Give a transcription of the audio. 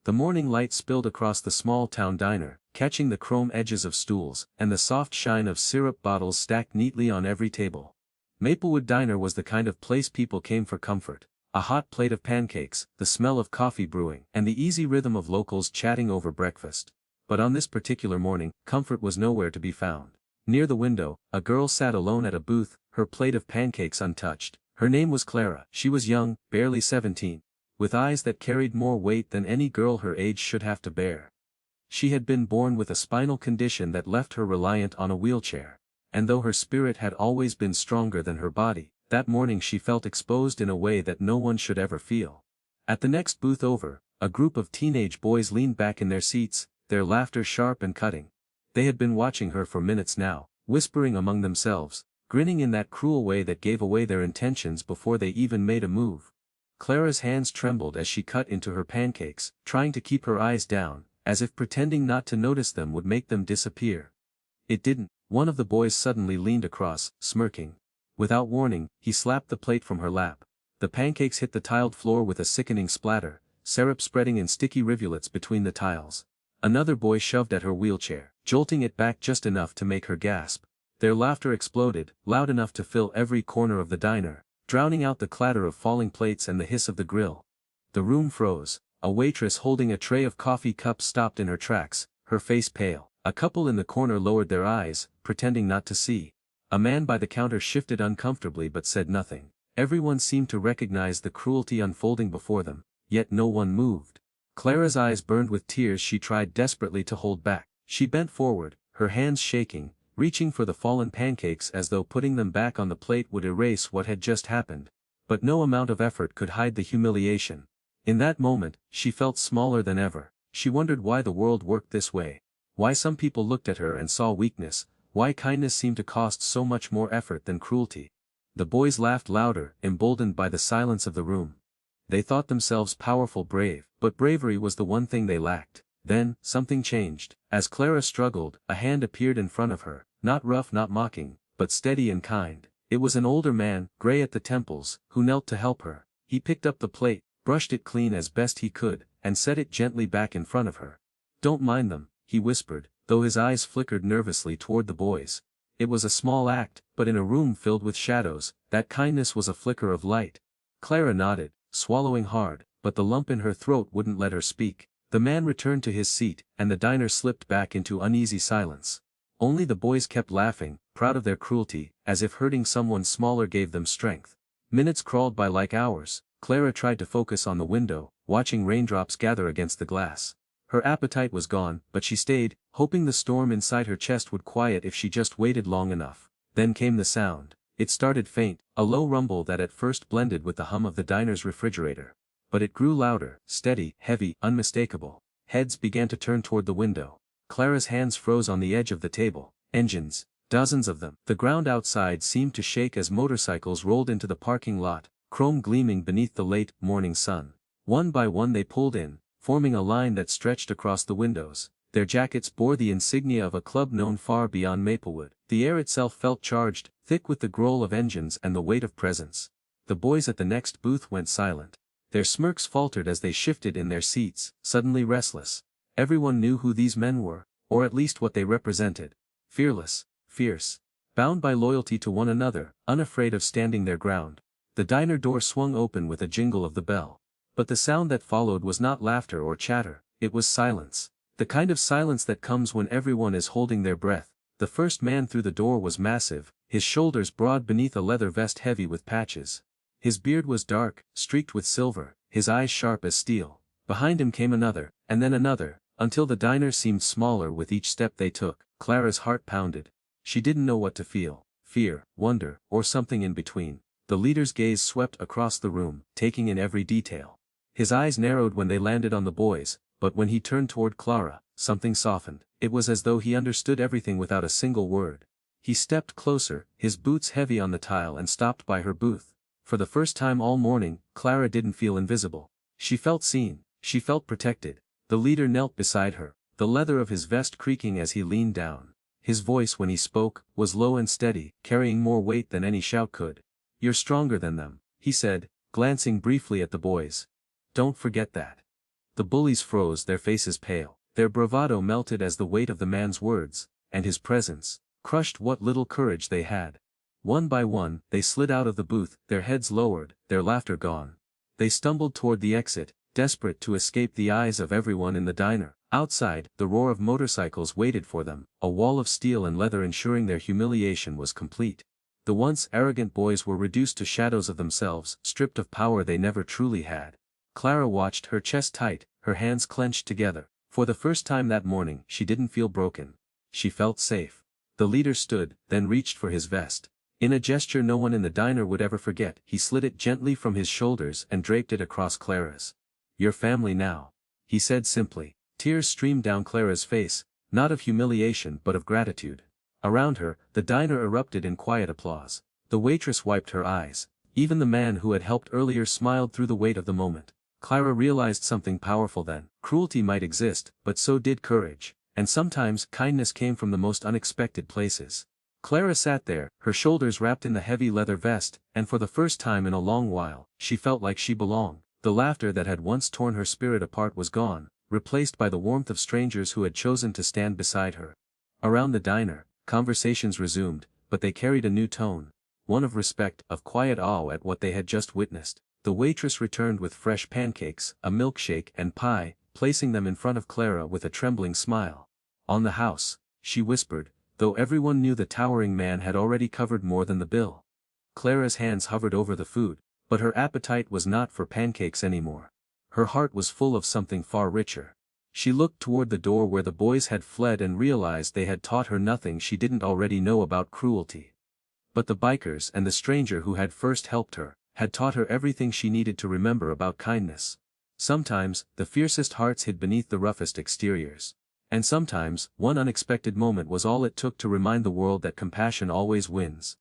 The morning light spilled across the small town diner, catching the chrome edges of stools and the soft shine of syrup bottles stacked neatly on every table. Maplewood Diner was the kind of place people came for comfort. A hot plate of pancakes, the smell of coffee brewing, and the easy rhythm of locals chatting over breakfast. But on this particular morning, comfort was nowhere to be found. Near the window, a girl sat alone at a booth, her plate of pancakes untouched. Her name was Clara. She was young, barely 17, with eyes that carried more weight than any girl her age should have to bear. She had been born with a spinal condition that left her reliant on a wheelchair. And though her spirit had always been stronger than her body, that morning she felt exposed in a way that no one should ever feel. At the next booth over, a group of teenage boys leaned back in their seats, their laughter sharp and cutting. They had been watching her for minutes now, whispering among themselves, grinning in that cruel way that gave away their intentions before they even made a move. Clara's hands trembled as she cut into her pancakes, trying to keep her eyes down, as if pretending not to notice them would make them disappear. It didn't. One of the boys suddenly leaned across, smirking. Without warning, he slapped the plate from her lap. The pancakes hit the tiled floor with a sickening splatter, syrup spreading in sticky rivulets between the tiles. Another boy shoved at her wheelchair, jolting it back just enough to make her gasp. Their laughter exploded, loud enough to fill every corner of the diner, drowning out the clatter of falling plates and the hiss of the grill. The room froze. A waitress holding a tray of coffee cups stopped in her tracks, her face pale. A couple in the corner lowered their eyes, pretending not to see. A man by the counter shifted uncomfortably but said nothing. Everyone seemed to recognize the cruelty unfolding before them, yet no one moved. Clara's eyes burned with tears she tried desperately to hold back. She bent forward, her hands shaking, reaching for the fallen pancakes as though putting them back on the plate would erase what had just happened. But no amount of effort could hide the humiliation. In that moment, she felt smaller than ever. She wondered why the world worked this way. Why some people looked at her and saw weakness, why kindness seemed to cost so much more effort than cruelty. The boys laughed louder, emboldened by the silence of the room. They thought themselves powerful, brave, but bravery was the one thing they lacked. Then, something changed. As Clara struggled, a hand appeared in front of her, not rough, not mocking, but steady and kind. It was an older man, gray at the temples, who knelt to help her. He picked up the plate, brushed it clean as best he could, and set it gently back in front of her. "Don't mind them," he whispered, though his eyes flickered nervously toward the boys. It was a small act, but in a room filled with shadows, that kindness was a flicker of light. Clara nodded, swallowing hard, but the lump in her throat wouldn't let her speak. The man returned to his seat, and the diner slipped back into uneasy silence. Only the boys kept laughing, proud of their cruelty, as if hurting someone smaller gave them strength. Minutes crawled by like hours. Clara tried to focus on the window, watching raindrops gather against the glass. Her appetite was gone, but she stayed, hoping the storm inside her chest would quiet if she just waited long enough. Then came the sound. It started faint, a low rumble that at first blended with the hum of the diner's refrigerator. But it grew louder, steady, heavy, unmistakable. Heads began to turn toward the window. Clara's hands froze on the edge of the table. Engines. Dozens of them. The ground outside seemed to shake as motorcycles rolled into the parking lot, chrome gleaming beneath the late morning sun. One by one they pulled in, forming a line that stretched across the windows. Their jackets bore the insignia of a club known far beyond Maplewood. The air itself felt charged, thick with the growl of engines and the weight of presence. The boys at the next booth went silent. Their smirks faltered as they shifted in their seats, suddenly restless. Everyone knew who these men were, or at least what they represented. Fearless, fierce, bound by loyalty to one another, unafraid of standing their ground. The diner door swung open with a jingle of the bell. But the sound that followed was not laughter or chatter, it was silence. The kind of silence that comes when everyone is holding their breath. The first man through the door was massive, his shoulders broad beneath a leather vest heavy with patches. His beard was dark, streaked with silver, his eyes sharp as steel. Behind him came another, and then another, until the diner seemed smaller with each step they took. Clara's heart pounded. She didn't know what to feel, fear, wonder, or something in between. The leader's gaze swept across the room, taking in every detail. His eyes narrowed when they landed on the boys, but when he turned toward Clara, something softened. It was as though he understood everything without a single word. He stepped closer, his boots heavy on the tile, and stopped by her booth. For the first time all morning, Clara didn't feel invisible. She felt seen, she felt protected. The leader knelt beside her, the leather of his vest creaking as he leaned down. His voice when he spoke, was low and steady, carrying more weight than any shout could. "You're stronger than them," he said, glancing briefly at the boys. "Don't forget that." The bullies froze, their faces pale. Their bravado melted as the weight of the man's words, and his presence, crushed what little courage they had. One by one, they slid out of the booth, their heads lowered, their laughter gone. They stumbled toward the exit, desperate to escape the eyes of everyone in the diner. Outside, the roar of motorcycles waited for them, a wall of steel and leather ensuring their humiliation was complete. The once arrogant boys were reduced to shadows of themselves, stripped of power they never truly had. Clara watched, her chest tight, her hands clenched together. For the first time that morning, she didn't feel broken. She felt safe. The leader stood, then reached for his vest. In a gesture no one in the diner would ever forget, he slid it gently from his shoulders and draped it across Clara's. "Your family now," he said simply. Tears streamed down Clara's face, not of humiliation but of gratitude. Around her, the diner erupted in quiet applause. The waitress wiped her eyes. Even the man who had helped earlier smiled through the weight of the moment. Clara realized something powerful then. Cruelty might exist, but so did courage. And sometimes kindness came from the most unexpected places. Clara sat there, her shoulders wrapped in the heavy leather vest, and for the first time in a long while, she felt like she belonged. The laughter that had once torn her spirit apart was gone, replaced by the warmth of strangers who had chosen to stand beside her. Around the diner, conversations resumed, but they carried a new tone. One of respect, of quiet awe at what they had just witnessed. The waitress returned with fresh pancakes, a milkshake and pie, placing them in front of Clara with a trembling smile. "On the house," she whispered, though everyone knew the towering man had already covered more than the bill. Clara's hands hovered over the food, but her appetite was not for pancakes anymore. Her heart was full of something far richer. She looked toward the door where the boys had fled and realized they had taught her nothing she didn't already know about cruelty. But the bikers and the stranger who had first helped her, had taught her everything she needed to remember about kindness. Sometimes, the fiercest hearts hid beneath the roughest exteriors. And sometimes, one unexpected moment was all it took to remind the world that compassion always wins.